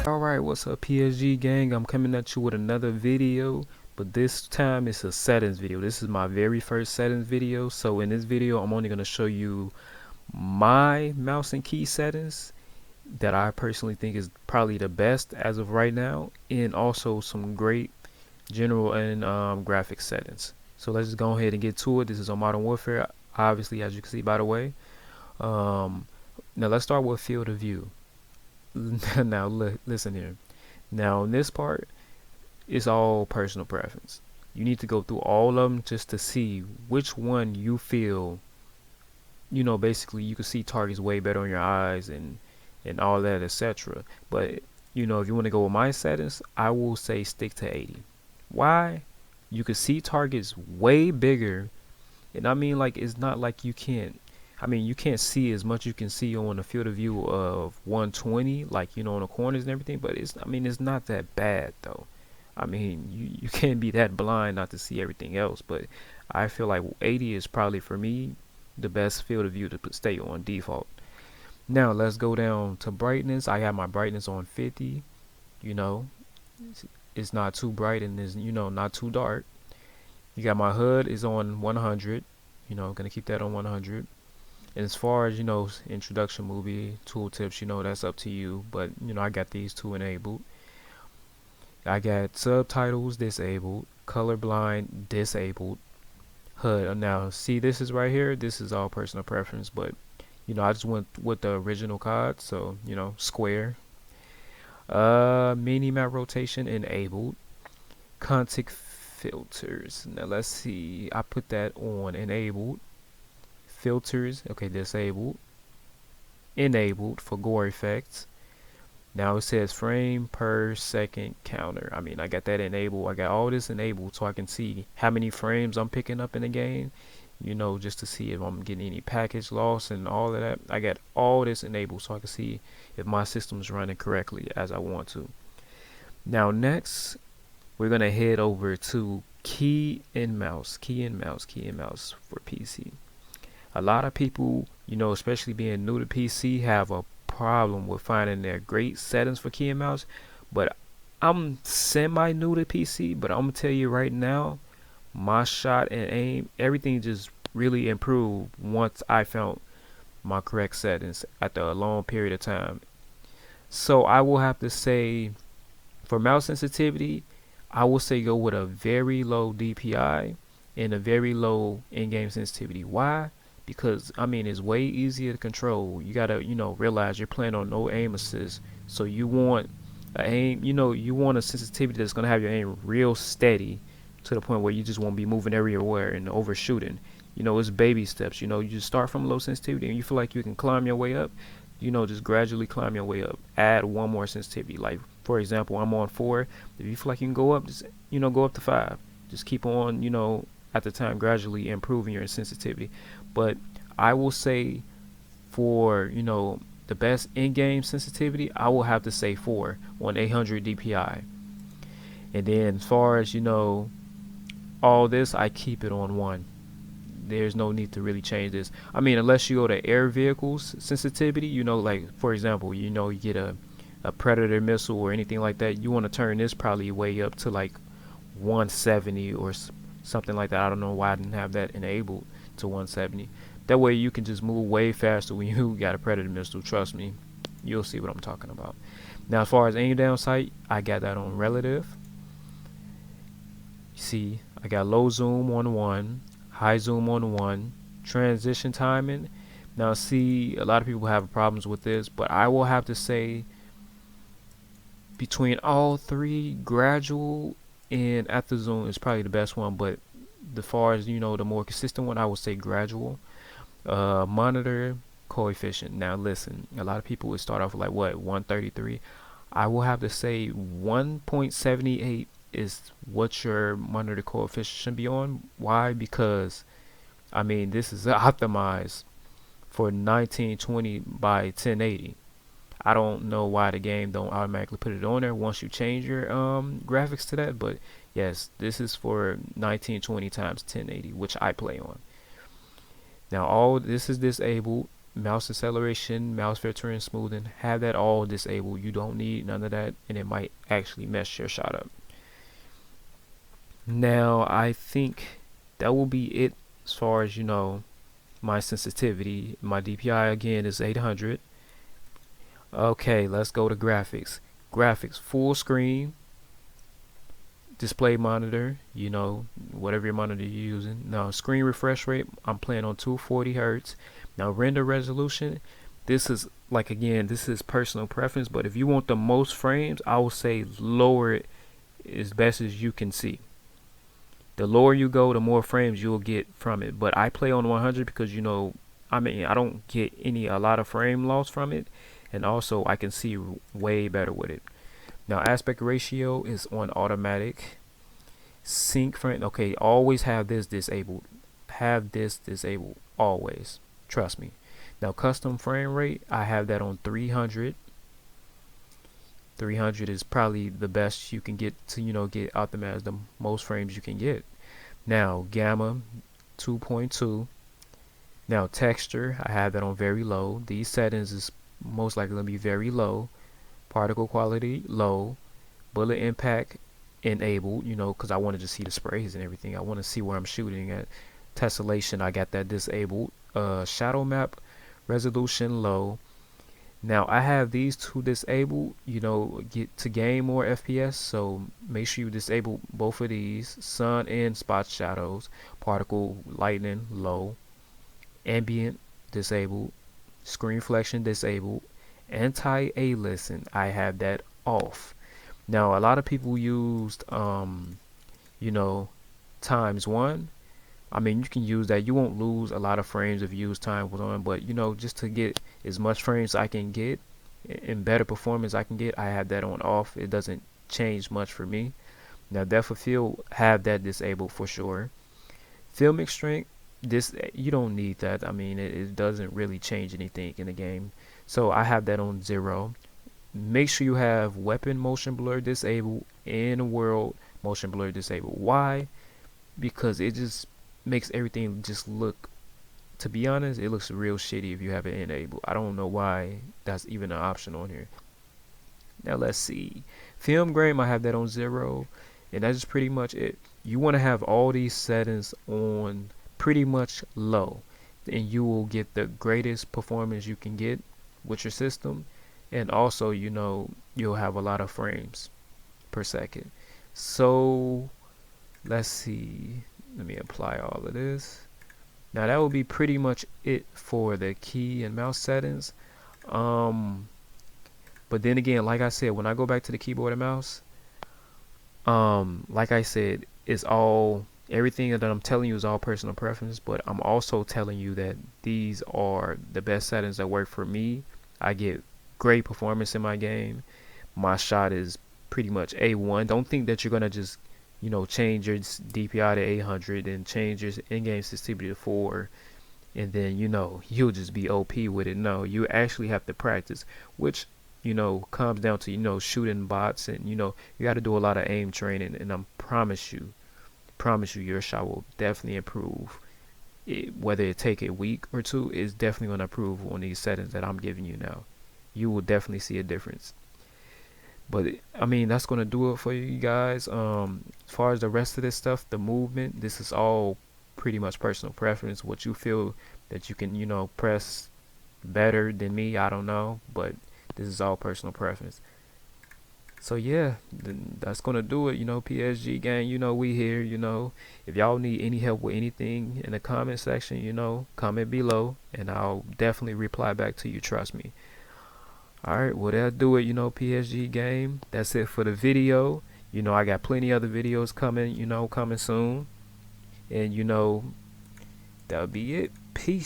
Alright, what's up PsG Gang? I'm coming at you with another video, but this time it's a settings video. This is my very first settings video. So in this video I'm only going to show you my mouse and key settings that I personally think is probably the best as of right now, and also some great general and graphics settings. So let's just go ahead and get to it. This is on Modern Warfare, obviously, as you can see by the way. Now let's start with field of view. Now listen here. Now in this part, it's all personal preference. You need to go through all of them just to see which one you feel, you know, basically you can see targets way better on your eyes and all that, etc. But you know, if you want to go with my settings, I will say stick to 80. Why? You can see targets way bigger, and I mean, like, it's not like you can't, I mean, you can't see as much you can see on the field of view of 120, like, you know, on the corners and everything, but it's, I mean, it's not that bad though. I mean, you can't be that blind not to see everything else, but I feel like 80 is probably for me the best field of view to stay on default. Now let's go down to brightness. I have my brightness on 50. You know, it's not too bright and is, you know, not too dark. You got my HUD is on 100. You know, gonna keep that on 100. And as far as, you know, introduction movie tooltips, you know, that's up to you, but you know, I got these two enabled. I got subtitles disabled, colorblind disabled, HUD. Now see, this is right here, this is all personal preference, but you know, I just went with the original COD, so you know, square. Mini map rotation enabled, context filters. Now let's see, I put that on enabled. Filters, okay, disabled. Enabled for gore effects. Now it says frame per second counter. I mean, I got that enabled. I got all this enabled so I can see how many frames I'm picking up in the game, you know, just to see if I'm getting any package loss and all of that. I got all this enabled so I can see if my system's running correctly as I want to. Now next, we're gonna head over to key and mouse for PC. A lot of people, you know, especially being new to PC, have a problem with finding their great settings for key and mouse. But I'm semi new to PC, but I'm gonna tell you right now, my shot and aim, everything just really improved once I found my correct settings after a long period of time. So I will have to say, for mouse sensitivity, I will say go with a very low DPI and a very low in-game sensitivity. Why? Because I mean, it's way easier to control. You gotta, you know, realize you're playing on no aim assist, so you want a aim, you know, you want a sensitivity that's gonna have your aim real steady to the point where you just won't be moving everywhere and overshooting. You know, it's baby steps. You know, you just start from low sensitivity and you feel like you can climb your way up, you know, just gradually climb your way up. Add one more sensitivity. Like for example, I'm on 4. If you feel like you can go up, just, you know, go up to 5. Just keep on, you know, at the time gradually improving your sensitivity. But I will say, for, you know, the best in-game sensitivity, I will have to say 4 on 800 DPI. And then as far as, you know, all this, I keep it on 1. There's no need to really change this. I mean, unless you go to air vehicles sensitivity, you know, like for example, you know, you get a Predator missile or anything like that, you want to turn this probably way up to like 170 or something like that. I don't know why I didn't have that enabled to 170. That way you can just move way faster when you got a Predator missile. Trust me, you'll see what I'm talking about. Now as far as aim down sight, I got that on relative. See, I got low zoom on 1, high zoom on 1, transition timing. Now see, a lot of people have problems with this, but I will have to say between all three, gradual and after zoom is probably the best one, but as far as, you know, the more consistent one, I would say gradual. Monitor coefficient. Now listen, a lot of people would start off with like what, 133. I will have to say 1.78 is what your monitor coefficient should be on. Why? Because I mean, this is optimized for 1920 by 1080. I don't know why the game don't automatically put it on there once you change your graphics to that, but Yes, this is for 1920 times 1080, which I play on. Now all this is disabled. Mouse acceleration, mouse filtering, smoothing, have that all disabled. You don't need none of that, and it might actually mess your shot up. Now I think that will be it as far as my sensitivity. My DPI again is 800. Okay, let's go to graphics. Graphics full screen, display monitor, whatever your monitor you're using. Now screen refresh rate, I'm playing on 240 hertz. Now render resolution, this is like, again, this is personal preference, but if you want the most frames, I will say lower it as best as you can see. The lower you go, the more frames you'll get from it. But I play on 100 because I don't get a lot of frame loss from it, and also I can see way better with it. Now aspect ratio is on automatic. Sync frame, okay, always have this disabled. Have this disabled always. Trust me. Now custom frame rate, I have that on 300. 300 is probably the best you can get to get optimize the most frames you can get. Now gamma 2.2. Now texture, I have that on very low. These settings is most likely going to be very low. Particle quality low. Bullet impact enabled, because I wanted to see the sprays and everything. I want to see where I'm shooting at. Tessellation, I got that disabled. Shadow map resolution low. Now I have these two disabled, get to gain more FPS, so make sure you disable both of these. Sun and spot shadows, particle lightning low, ambient disabled, screen reflection disabled, anti-aliasing, I have that off. Now a lot of people used ×1. I mean, you can use that. You won't lose a lot of frames if you use ×1, but just to get as much frames I can get and better performance I can get, I have that on off. It doesn't change much for me. Now depth of field, have that disabled for sure. Filmic strength, this you don't need that. I mean, it doesn't really change anything in the game, so I have that on 0. Make sure you have weapon motion blur disabled and world motion blur disabled. Why? Because it just makes everything just look, to be honest, it looks real shitty if you have it enabled. I don't know why that's even an option on here. Now let's see. Film grain, I have that on 0, and that's just pretty much it. You want to have all these settings on pretty much low, and you will get the greatest performance you can get with your system, and also you'll have a lot of frames per second. So let's see, let me apply all of this. Now that will be pretty much it for the key and mouse settings. But then again, like I said, when I go back to the keyboard and mouse, like I said, everything that I'm telling you is all personal preference, but I'm also telling you that these are the best settings that work for me. I get great performance in my game. My shot is pretty much A1. Don't think that you're gonna just change your DPI to 800 and change your in-game sensitivity to 4, and then you'll just be OP with it. No, you actually have to practice, which comes down to shooting bots, and you got to do a lot of aim training, and I promise you your shot will definitely improve. Whether it take a week or two, it's definitely going to improve on these settings that I'm giving you now. You will definitely see a difference. But I mean, that's going to do it for you guys. As far as the rest of this stuff, the movement, this is all pretty much personal preference. What you feel that you can press better than me, I don't know, but this is all personal preference. So yeah, that's gonna do it. PsG gang, we here. If y'all need any help with anything in the comment section, comment below, and I'll definitely reply back to you. Trust me. Alright, well that'll do it. PsG gang. That's it for the video. I got plenty other videos coming. Coming soon, and that'll be it. Peace.